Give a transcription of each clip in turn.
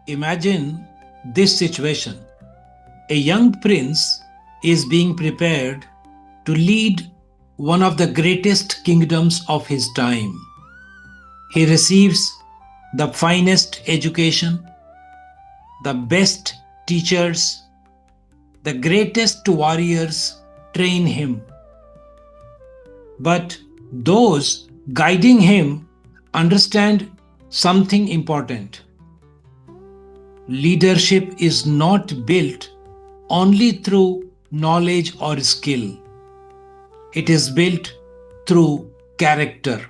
Imagine this situation. A young prince is being prepared to lead one of the greatest kingdoms of his time. He receives the finest education, the best teachers, the greatest warriors train him. But those guiding him understand something important. Leadership is not built only through knowledge or skill. It is built through character.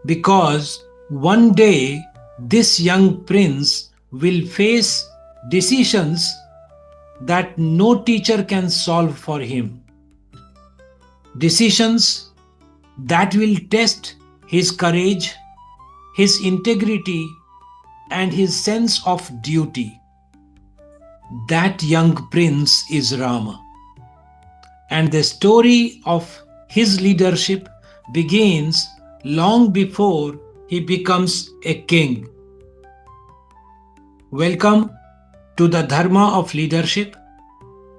Because one day this young prince will face decisions that no teacher can solve for him. Decisions that will test his courage, his integrity, and his sense of duty. That young prince is Rama. And the story of his leadership begins long before he becomes a king. Welcome to the Dharma of Leadership,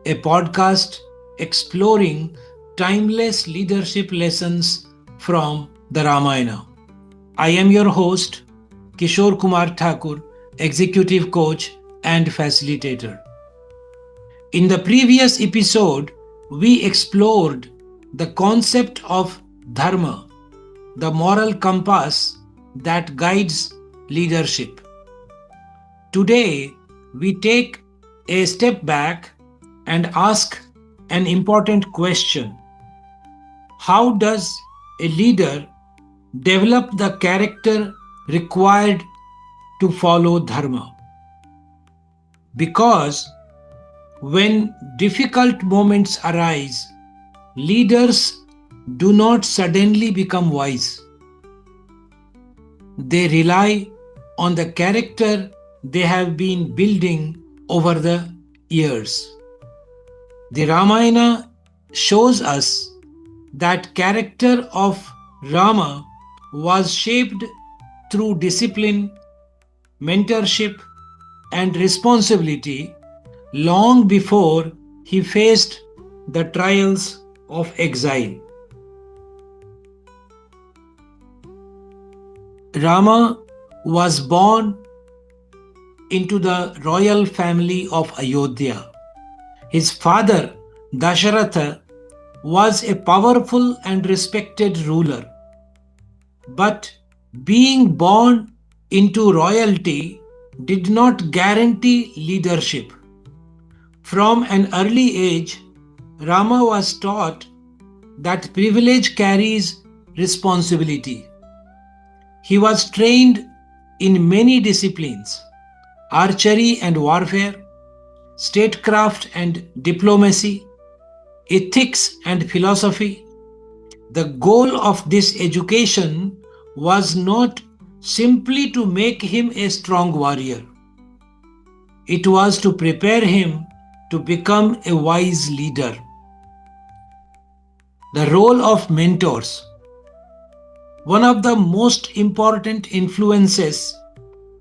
a podcast exploring timeless leadership lessons from the Ramayana. I am your host, Kishore Kumar Thakur, Executive Coach and Facilitator. In the previous episode, we explored the concept of Dharma, the moral compass that guides leadership. Today, we take a step back and ask an important question. How does a leader develop the character required to follow Dharma? Because when difficult moments arise, leaders do not suddenly become wise. They rely on the character they have been building over the years. The Ramayana shows us that character of Rama was shaped through discipline, mentorship, and responsibility long before he faced the trials of exile. Rama was born into the royal family of Ayodhya. His father, Dasharatha, was a powerful and respected ruler. But being born into royalty did not guarantee leadership. From an early age, Rama was taught that privilege carries responsibility. He was trained in many disciplines: archery and warfare, statecraft and diplomacy, ethics and philosophy. The goal of this education was not simply to make him a strong warrior. It was to prepare him to become a wise leader. The role of mentors. One of the most important influences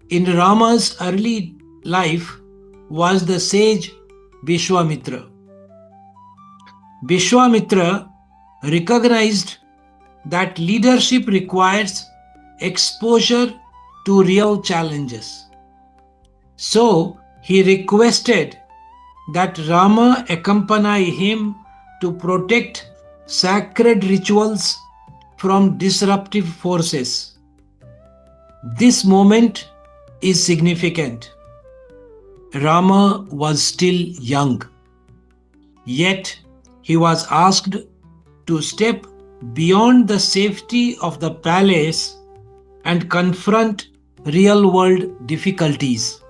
in Rama's early life was the sage Vishwamitra. Vishwamitra recognized that leadership requires exposure to real challenges. So he requested that Rama accompany him to protect sacred rituals from disruptive forces. This moment is significant. Rama was still young, yet he was asked to step beyond the safety of the palace and confront real-world difficulties.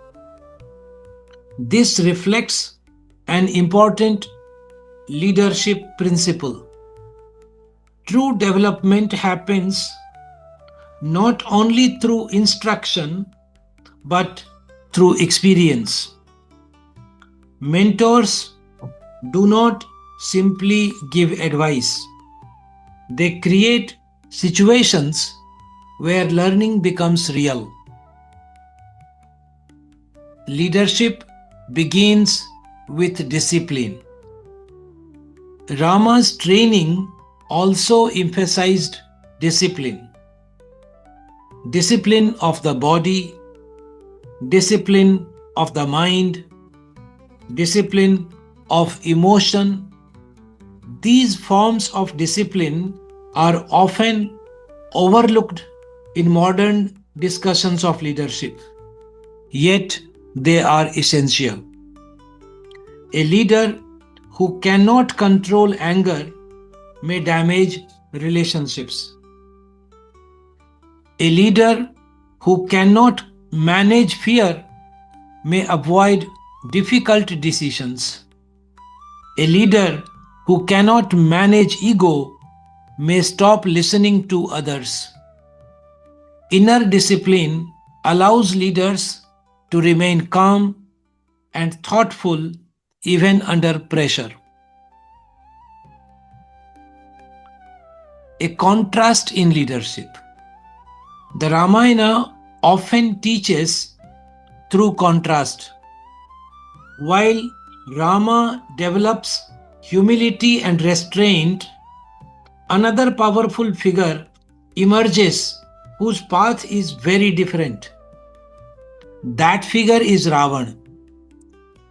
This reflects an important leadership principle. True development happens not only through instruction but through experience. Mentors do not simply give advice. They create situations where learning becomes real. leadership begins with discipline. Rama's training also emphasized discipline. Discipline of the body, discipline of the mind, discipline of emotion. These forms of discipline are often overlooked in modern discussions of leadership, yet they are essential. A leader who cannot control anger may damage relationships. A leader who cannot manage fear may avoid difficult decisions. A leader who cannot manage ego may stop listening to others. Inner discipline allows leaders to remain calm and thoughtful even under pressure. A contrast in leadership. The Ramayana often teaches through contrast. While Rama develops humility and restraint, another powerful figure emerges whose path is very different. That figure is Ravan.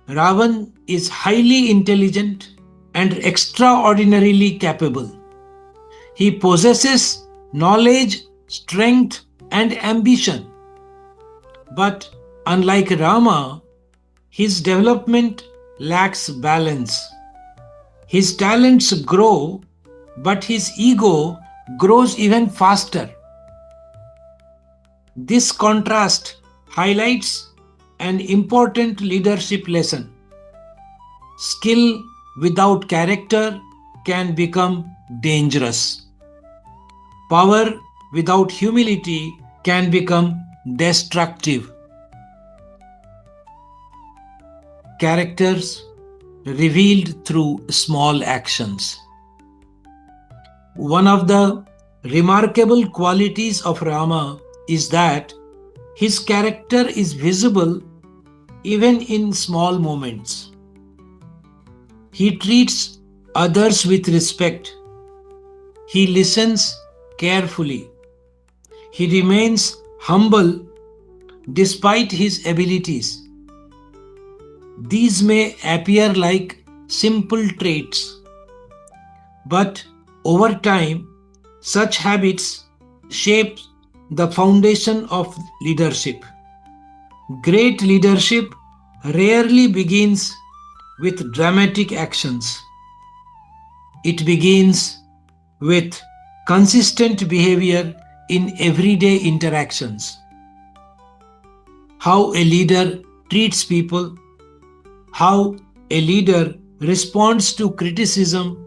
Ravan is highly intelligent and extraordinarily capable. He possesses knowledge, strength, and ambition. But unlike Rama, his development lacks balance. His talents grow, but his ego grows even faster. This contrast highlights an important leadership lesson. Skill without character can become dangerous. Power without humility can become destructive. Characters revealed through small actions. One of the remarkable qualities of Rama is that his character is visible even in small moments. He treats others with respect. He listens carefully. He remains humble despite his abilities. These may appear like simple traits, but over time, such habits shape the foundation of leadership. Great leadership rarely begins with dramatic actions. It begins with consistent behavior in everyday interactions. How a leader treats people, how a leader responds to criticism,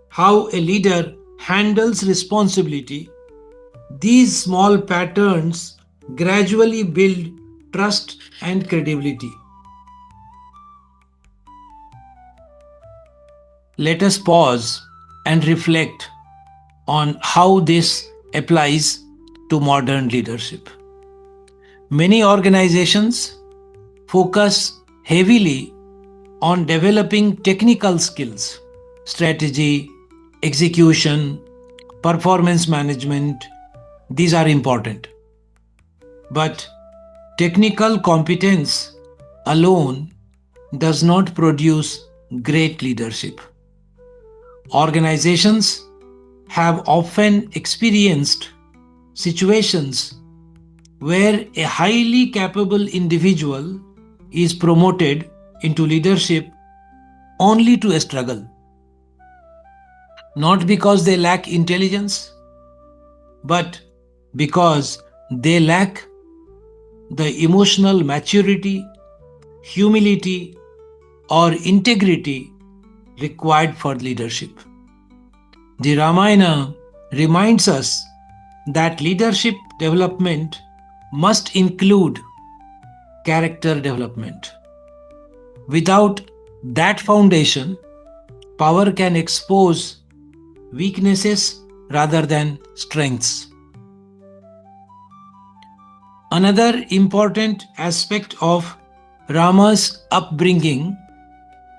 how a leader handles responsibility. These small patterns gradually build trust and credibility. Let us pause and reflect on how this applies to modern leadership. Many organizations focus heavily on developing technical skills, strategy, execution, performance management. These are important. But technical competence alone does not produce great leadership. Organizations have often experienced situations where a highly capable individual is promoted into leadership only to struggle. Not because they lack intelligence, but because they lack the emotional maturity, humility, or integrity required for leadership. The Ramayana reminds us that leadership development must include character development. Without that foundation, power can expose weaknesses rather than strengths. Another important aspect of Rama's upbringing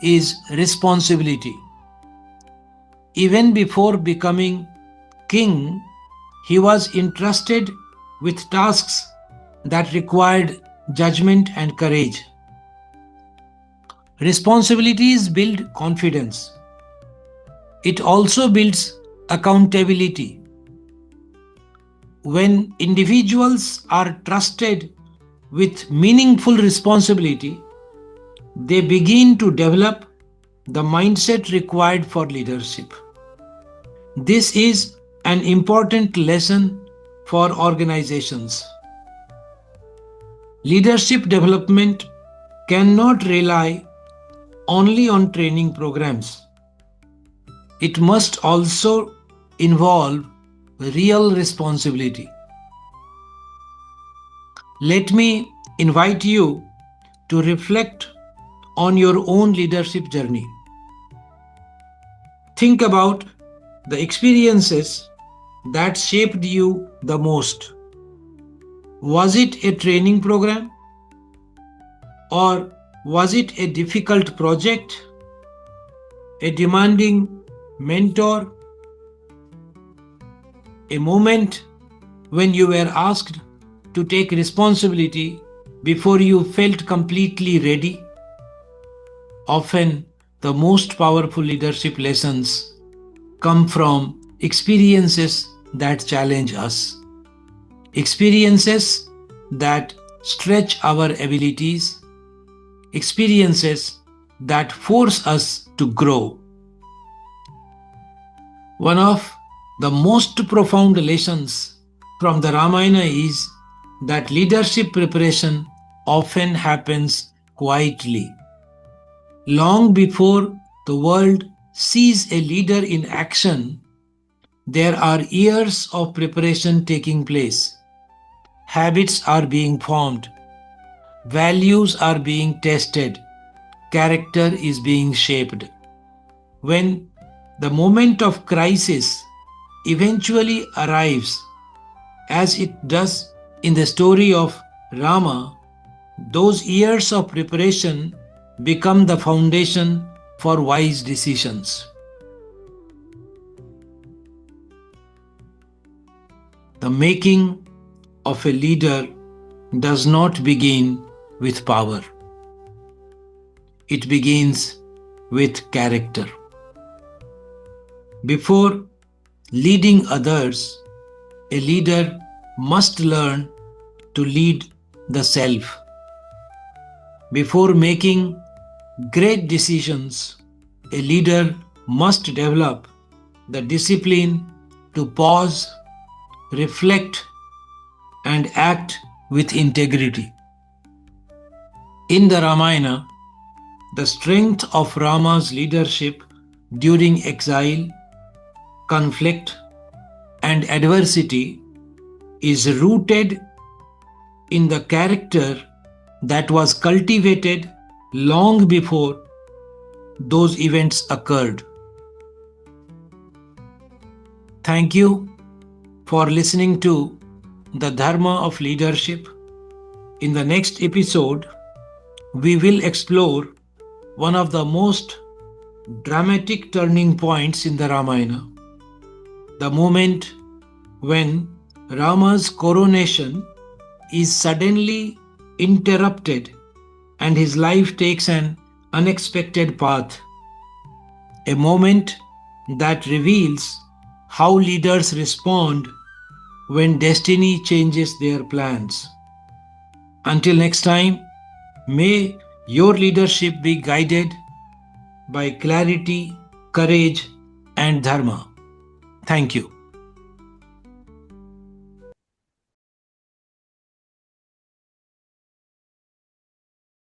is responsibility. Even before becoming king, he was entrusted with tasks that required judgment and courage. Responsibilities build confidence. It also builds accountability. When individuals are trusted with meaningful responsibility, they begin to develop the mindset required for leadership. This is an important lesson for organizations. Leadership development cannot rely only on training programs. It must also involve real responsibility. Let me invite you to reflect on your own leadership journey. Think about the experiences that shaped you the most. Was it a training program? Or was it a difficult project? A demanding mentor? A moment when you were asked to take responsibility before you felt completely ready? Often, the most powerful leadership lessons come from experiences that challenge us, experiences that stretch our abilities, experiences that force us to grow. One of the most profound lessons from the Ramayana is that leadership preparation often happens quietly. Long before the world sees a leader in action, there are years of preparation taking place. Habits are being formed, values are being tested, character is being shaped. When the moment of crisis eventually arrives, as it does in the story of Rama, those years of preparation become the foundation for wise decisions. The making of a leader does not begin with power. It begins with character. Before leading others, a leader must learn to lead the self. Before making great decisions, a leader must develop the discipline to pause, reflect, and act with integrity. In the Ramayana, the strength of Rama's leadership during exile, conflict, and adversity is rooted in the character that was cultivated long before those events occurred. Thank you for listening to the Dharma of Leadership. In the next episode, we will explore one of the most dramatic turning points in the Ramayana, the moment when Rama's coronation is suddenly interrupted and his life takes an unexpected path, a moment that reveals how leaders respond when destiny changes their plans. Until next time, may your leadership be guided by clarity, courage, and dharma. Thank you.